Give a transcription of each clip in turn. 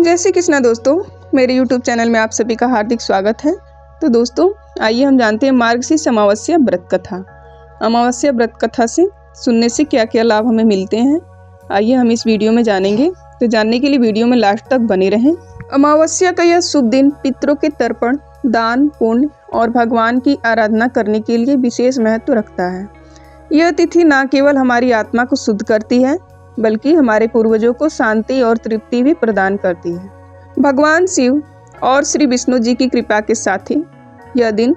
जय श्री कृष्णा दोस्तों, मेरे YouTube चैनल में आप सभी का हार्दिक स्वागत है। तो दोस्तों आइए हम जानते हैं मार्गशीर्ष अमावस्या व्रत कथा। अमावस्या व्रत कथा से सुनने से क्या क्या लाभ हमें मिलते हैं, आइए हम इस वीडियो में जानेंगे। तो जानने के लिए वीडियो में लास्ट तक बने रहें। अमावस्या का यह शुभ दिन पितरों के तर्पण, दान, पुण्य और भगवान की आराधना करने के लिए विशेष महत्व रखता है। यह तिथि न केवल हमारी आत्मा को शुद्ध करती है बल्कि हमारे पूर्वजों को शांति और तृप्ति भी प्रदान करती है। भगवान शिव और श्री विष्णु जी की कृपा के साथ ही यह दिन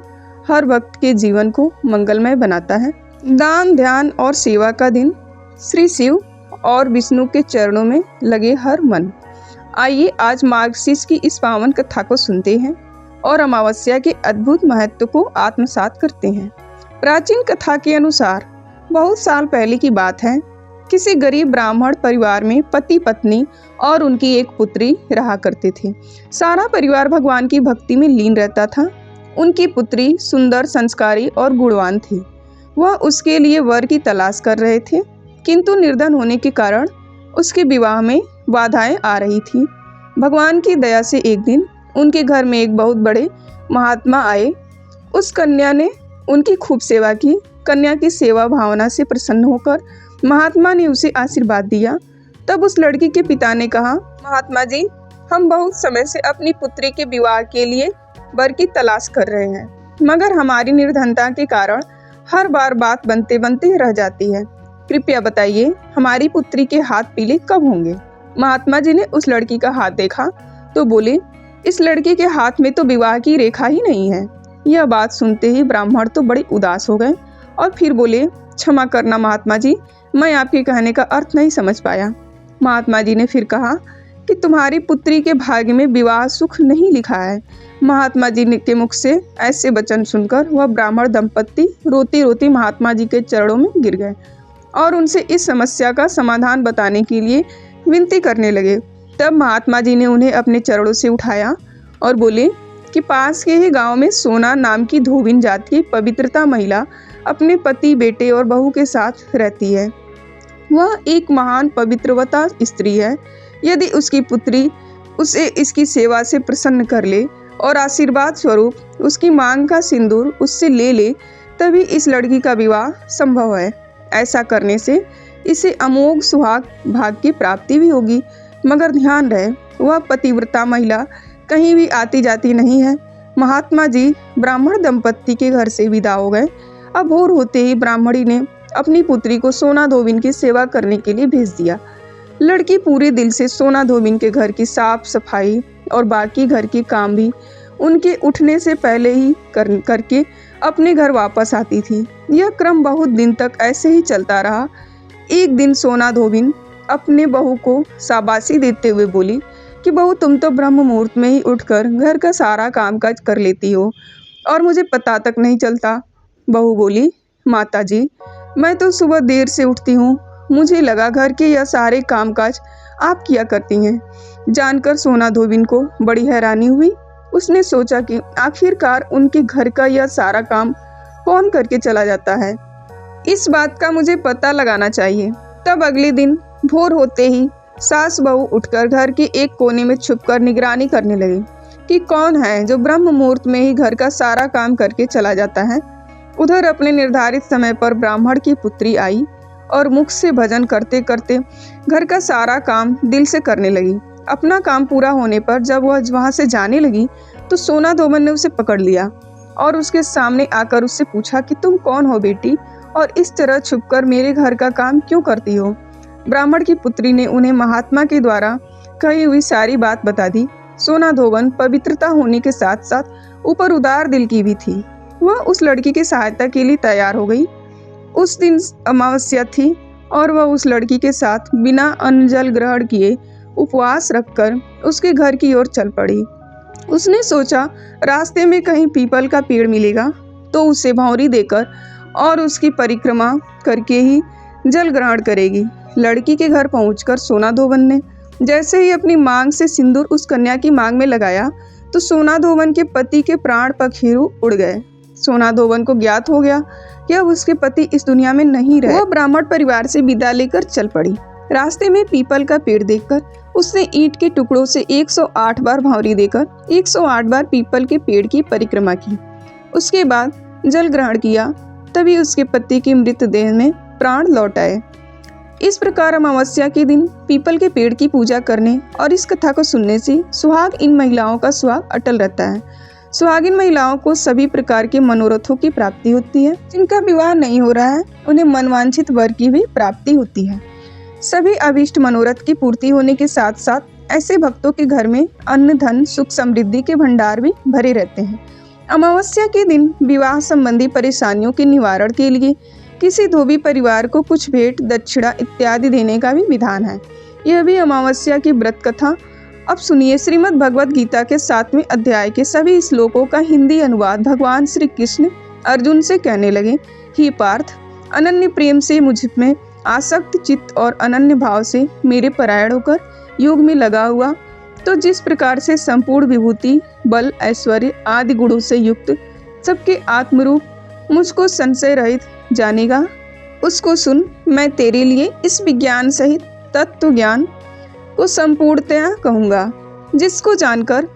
हर भक्त के जीवन को मंगलमय बनाता है। दान, ध्यान और सेवा का दिन श्री शिव और विष्णु के चरणों में लगे हर मन। आइए आज मार्गशीर्ष की इस पावन कथा को सुनते हैं और अमावस्या के अद्भुत महत्व को आत्मसात करते हैं। प्राचीन कथा के अनुसार बहुत साल पहले की बात है। किसी गरीब ब्राह्मण परिवार में पति पत्नी और उनकी एक पुत्री रहा करते थे। सारा परिवार भगवान की भक्ति में लीन रहता था। उनकी पुत्री सुंदर, संस्कारी और गुणवान थी। वह उसके लिए वर की तलाश कर रहे थे, किंतु निर्धन होने के कारण उसके विवाह में बाधाएं आ रही थी। भगवान की दया से एक दिन उनके घर में एक बहुत बड़े महात्मा आए। उस कन्या ने उनकी खूब सेवा की। कन्या की सेवा भावना से प्रसन्न होकर महात्मा ने उसे आशीर्वाद दिया। तब उस लड़की के पिता ने कहा, महात्मा जी, हम बहुत समय से अपनी पुत्री के विवाह के लिए वर की तलाश कर रहे हैं, मगर हमारी निर्धनता के कारण हर बार बात बनते बनते रह जाती है। कृपया बताइए हमारी पुत्री के हाथ पीले कब होंगे। महात्मा जी ने उस लड़की का हाथ देखा तो बोले, इस लड़की के हाथ में तो विवाह की रेखा ही नहीं है। यह बात सुनते ही ब्राह्मण तो बड़े उदास हो गए और फिर बोले, क्षमा करना महात्मा जी, मैं आपके कहने का अर्थ नहीं समझ पाया। महात्मा जी ने फिर कहा कि तुम्हारी पुत्री के भाग्य में विवाह सुख नहीं लिखा है। महात्मा जी के मुख से ऐसे वचन सुनकर वह ब्राह्मण दंपत्ति रोती रोती महात्मा जी के चरणों में गिर गए और उनसे इस समस्या का समाधान बताने के लिए विनती करने लगे। तब महात्मा जी ने उन्हें अपने चरणों से उठाया और बोले कि पास के ही गांव में सोना नाम की धोबिन जाति की पवित्रता महिला अपने पति, बेटे और बहू के साथ रहती है। वह एक महान पवित्रवता स्त्री है। यदि उसकी पुत्री उसे इसकी सेवा से प्रसन्न कर ले और आशीर्वाद स्वरूप उसकी मांग का सिंदूर उससे ले ले, तभी इस लड़की का विवाह संभव है। ऐसा करने से इसे अमोघ सुहाग भाग की प्राप्ति भी होगी। मगर ध्यान रहे, वह पतिव्रता महिला कहीं भी आती जाती नहीं है। महात्मा जी ब्राह्मण दंपत्ति के घर से विदा हो गए। अब भोर होते ही ब्राह्मणी ने अपनी पुत्री को सोना धोबिन की सेवा करने के लिए भेज दिया। लड़की पूरे दिल से सोना धोबिन के घर की साफ सफाई और बाकी घर के काम भी उनके उठने से पहले ही करके अपने घर वापस आती थी। यह क्रम बहुत दिन तक ऐसे ही चलता रहा। एक दिन सोना धोबिन अपने बहू को शाबाशी देते हुए बोली कि बहू, तुम तो ब्रह्म मुहूर्त में ही उठकर घर का सारा कामकाज कर लेती हो और मुझे पता तक नहीं चलता। बहू बोली, माता जी, मैं तो सुबह देर से उठती हूँ, मुझे लगा घर के यह सारे कामकाज आप किया करती हैं। जानकर सोना धोबिन को बड़ी हैरानी हुई। उसने सोचा कि आखिरकार उनके घर का यह सारा काम कौन करके चला जाता है। इस बात का मुझे पता लगाना चाहिए। तब अगले दिन भोर होते ही सास बहू उठकर घर के एक कोने में छुपकर निगरानी करने लगे कि कौन है जो ब्रह्म मुहूर्त में ही घर का सारा काम करके चला जाता है। उधर अपने निर्धारित समय पर ब्राह्मण की पुत्री आई और मुख से भजन करते करते घर का सारा काम दिल से करने लगी। अपना काम पूरा होने पर जब वह वहां से जाने लगी तो सोना धोबिन ने उसे पकड़ लिया और उसके सामने आकर उससे पूछा कि तुम कौन हो बेटी, और इस तरह छुपकर मेरे घर का काम क्यों करती हो। ब्राह्मण की पुत्री ने उन्हें महात्मा के द्वारा कही हुई सारी बात बता दी। सोना धोबिन पवित्रता होने के साथ साथ ऊपर उदार दिल की भी थी। वह उस लड़की की सहायता के लिए तैयार हो गई। उस दिन अमावस्या थी और वह उस लड़की के साथ बिना अन्न जल ग्रहण किए उपवास रखकर उसके घर की ओर चल पड़ी। उसने सोचा रास्ते में कहीं पीपल का पेड़ मिलेगा तो उसे भौंरी देकर और उसकी परिक्रमा करके ही जल ग्रहण करेगी। लड़की के घर पहुंचकर सोना धोबिन ने जैसे ही अपनी मांग से सिंदूर उस कन्या की मांग में लगाया तो सोना धोबिन के पति के प्राण पखेरु उड़ गए। सोना धोबिन को ज्ञात हो गया कि अब उसके पति इस दुनिया में नहीं रहे। वह ब्राह्मण परिवार से विदा लेकर चल पड़ी। रास्ते में पीपल का पेड़ देखकर उसने ईंट के टुकड़ों से 108 बार भौंरी देकर 108 बार पीपल के पेड़ की परिक्रमा की। उसके बाद जल ग्रहण किया, तभी उसके पति के मृतदेह में प्राण लौट आए। इस प्रकार अमावस्या के दिन पीपल के पेड़ की पूजा करने और इस कथा को सुनने से सुहाग इन महिलाओं का सुहाग अटल रहता है। सुहागिन महिलाओं को सभी प्रकार के मनोरथों की प्राप्ति होती है। जिनका विवाह नहीं हो रहा है उन्हें मनवांछित वर की भी प्राप्ति होती है। सभी अभीष्ट मनोरथ की पूर्ति होने के साथ साथ ऐसे भक्तों के घर में अन्न धन सुख समृद्धि के भंडार भी भरे रहते हैं। अमावस्या के दिन विवाह संबंधी परेशानियों के निवारण के लिए किसी धोबी परिवार को कुछ भेंट दक्षिणा इत्यादि देने का भी विधान है। यह भी अमावस्या की व्रत कथा। अब सुनिए श्रीमद् भगवद गीता के 7वें अध्याय के सभी श्लोकों का हिंदी अनुवाद। भगवान श्री कृष्ण अर्जुन से कहने लगे, हे पार्थ, अनन्य प्रेम से मुझ में आसक्त चित्त और अनन्य भाव से मेरे परायण होकर योग में लगा हुआ, तो जिस प्रकार से संपूर्ण विभूति बल ऐश्वर्य आदि गुणों से युक्त सबके आत्मरूप मुझको संशय रहित जानेगा, उसको सुन। मैं तेरे लिए इस विज्ञान सहित तत्व ज्ञान को संपूर्णतया कहूँगा, जिसको जानकर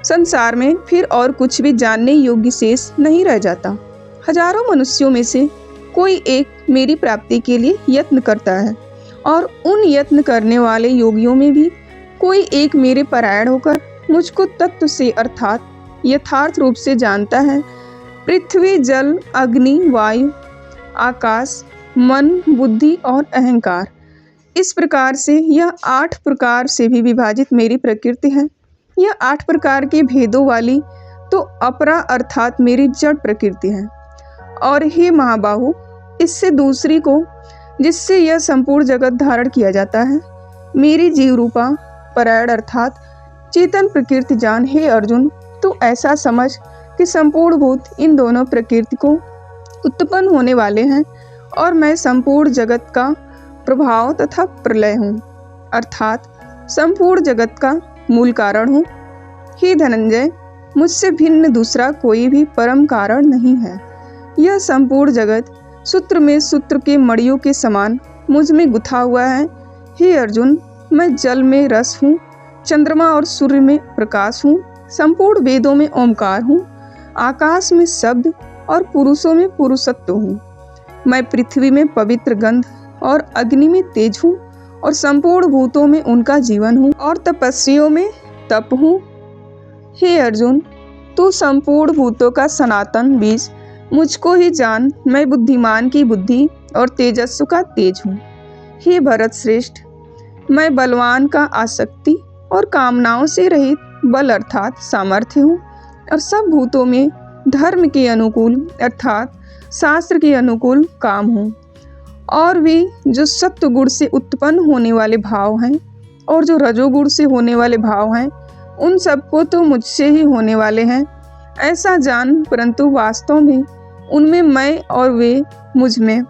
संसार में फिर और कुछ भी जानने योग्य शेष नहीं रह जाता। हजारों मनुष्यों में से कोई एक मेरी प्राप्ति के लिए यत्न करता है और उन यत्न करने वाले योगियों में भी कोई एक मेरे परायण होकर मुझको तत्व से अर्थात यथार्थ रूप से जानता है। पृथ्वी जल अग्नि वायु आकाश मन बुद्धि और अहंकार, इस प्रकार से यह 8 प्रकार से भी विभाजित मेरी प्रकृति है। यह 8 प्रकार के भेदों वाली तो अपरा अर्थात मेरी जड़ प्रकृति है। और हे महाबाहु, इससे दूसरी को जिससे यह संपूर्ण जगत धारण किया जाता है, मेरी जीव रूपा परायण अर्थात चेतन प्रकृति जान। हे अर्जुन, तू ऐसा समझ कि संपूर्ण भूत इन दोनों प्रकृति को उत्पन्न होने वाले हैं और मैं संपूर्ण जगत का प्रभाव तथा प्रलय हूँ, अर्थात संपूर्ण जगत का मूल कारण हूँ। हे धनंजय, मुझसे भिन्न दूसरा कोई भी परम कारण नहीं है। यह संपूर्ण जगत सूत्र में सूत्र के मड़ियों के समान मुझ में गुथा हुआ है। हे अर्जुन, मैं जल में रस हूँ, चंद्रमा और सूर्य में प्रकाश हूँ, संपूर्ण वेदों में ओंकार हूँ, आकाश में शब्द और पुरुषों में पुरुषत्व हूँ। मैं पृथ्वी में पवित्र गंध और अग्नि में तेज हूँ और संपूर्ण भूतों में उनका जीवन हूँ और तपस्वियों में तप हूँ। हे अर्जुन, तू संपूर्ण भूतों का सनातन बीज मुझको ही जान। मैं बुद्धिमान की बुद्धि और तेजस्व का तेज हूँ। हे भरत श्रेष्ठ, मैं बलवान का आसक्ति और कामनाओं से रहित बल अर्थात सामर्थ्य हूँ और सब भूतों में धर्म के अनुकूल अर्थात शास्त्र के अनुकूल काम हूँ। और वे जो सत्व गुण से उत्पन्न होने वाले भाव हैं और जो रजोगुण से होने वाले भाव हैं, उन सबको तो मुझसे ही होने वाले हैं ऐसा जान, परंतु वास्तव में उनमें मैं और वे मुझ में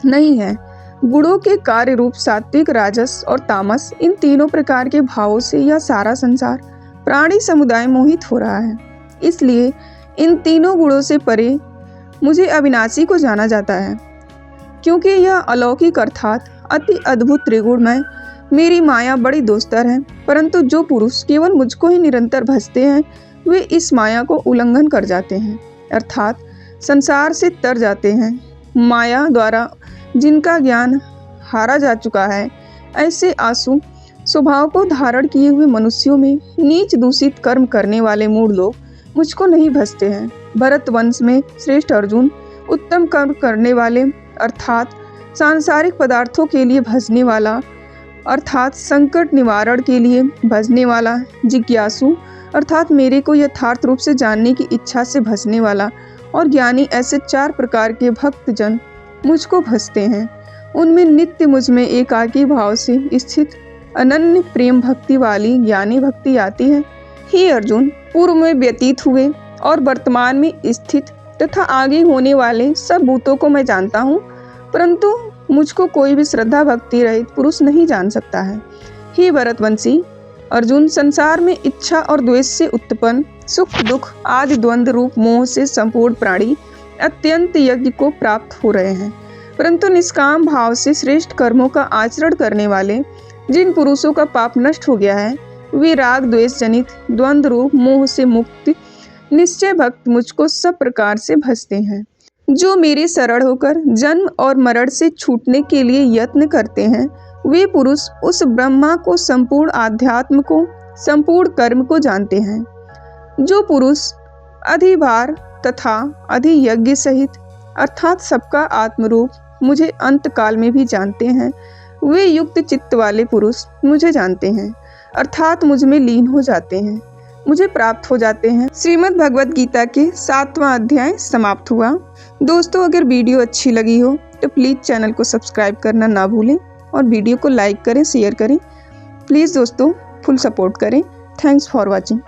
नहीं है। गुणों के कार्य रूप सात्विक राजस और तामस, इन तीनों प्रकार के भावों से यह सारा संसार प्राणी समुदाय मोहित हो रहा है। इसलिए इन तीनों गुणों से परे मुझे अविनाशी को जाना जाता है, क्योंकि यह अलौकिक अर्थात अति अद्भुत त्रिगुणमय मेरी माया बड़ी दोस्तर है। परंतु जो पुरुष केवल मुझको ही निरंतर भजते हैं, वे इस माया को उल्लंघन कर जाते हैं अर्थात संसार से तर जाते हैं। माया द्वारा जिनका ज्ञान हारा जा चुका है, ऐसे आसु स्वभाव को धारण किए हुए मनुष्यों में नीच दूषित कर्म करने वाले मूढ़ लोग मुझको नहीं भजते हैं। भरत वंश में श्रेष्ठ अर्जुन, उत्तम कर्म करने वाले अर्थात सांसारिक पदार्थों के लिए भजने वाला अर्थात संकट निवारण के लिए भजने वाला, जिज्ञासु अर्थात मेरे को यथार्थ रूप से जानने की इच्छा से भजने वाला और ज्ञानी, ऐसे 4 प्रकार के भक्तजन मुझको भजते हैं। उनमें नित्य मुझ में एकाकी भाव से स्थित अनन्य प्रेम भक्ति वाली ज्ञानी भक्ति आती है। हे अर्जुन, पूर्व में व्यतीत हुए और वर्तमान में स्थित तथा आगे होने वाले सब भूतों को मैं जानता हूँ, परंतु मुझको कोई भी श्रद्धा भक्ति रहित पुरुष नहीं जान सकता है। हे भरतवंशी अर्जुन, संसार में इच्छा और द्वेष से उत्पन्न सुख दुख आदि द्वंद्व रूप मोह से संपूर्ण प्राणी अत्यंत यज्ञ को प्राप्त हो रहे हैं, परंतु निष्काम भाव से श्रेष्ठ कर्मों का आचरण करने वाले जिन पुरुषों का पाप नष्ट हो गया है वे राग द्वेष जनित द्वंद्व रूप मोह से मुक्त निश्चय भक्त मुझको सब प्रकार से भजते हैं। जो मेरे शरण होकर जन्म और मरण से छूटने के लिए यत्न करते हैं वे पुरुष उस ब्रह्मा को, संपूर्ण आध्यात्म को, संपूर्ण कर्म को जानते हैं। जो पुरुष अधिभार तथा अधियज्ञ सहित अर्थात सबका आत्मरूप मुझे अंत काल में भी जानते हैं वे युक्त चित्त वाले पुरुष मुझे जानते हैं अर्थात मुझ में लीन हो जाते हैं, मुझे प्राप्त हो जाते हैं। श्रीमद् भगवद गीता के 7वां अध्याय समाप्त हुआ। दोस्तों, अगर वीडियो अच्छी लगी हो तो प्लीज़ चैनल को सब्सक्राइब करना ना भूलें और वीडियो को लाइक करें, शेयर करें। प्लीज़ दोस्तों फुल सपोर्ट करें। Thanks for watching.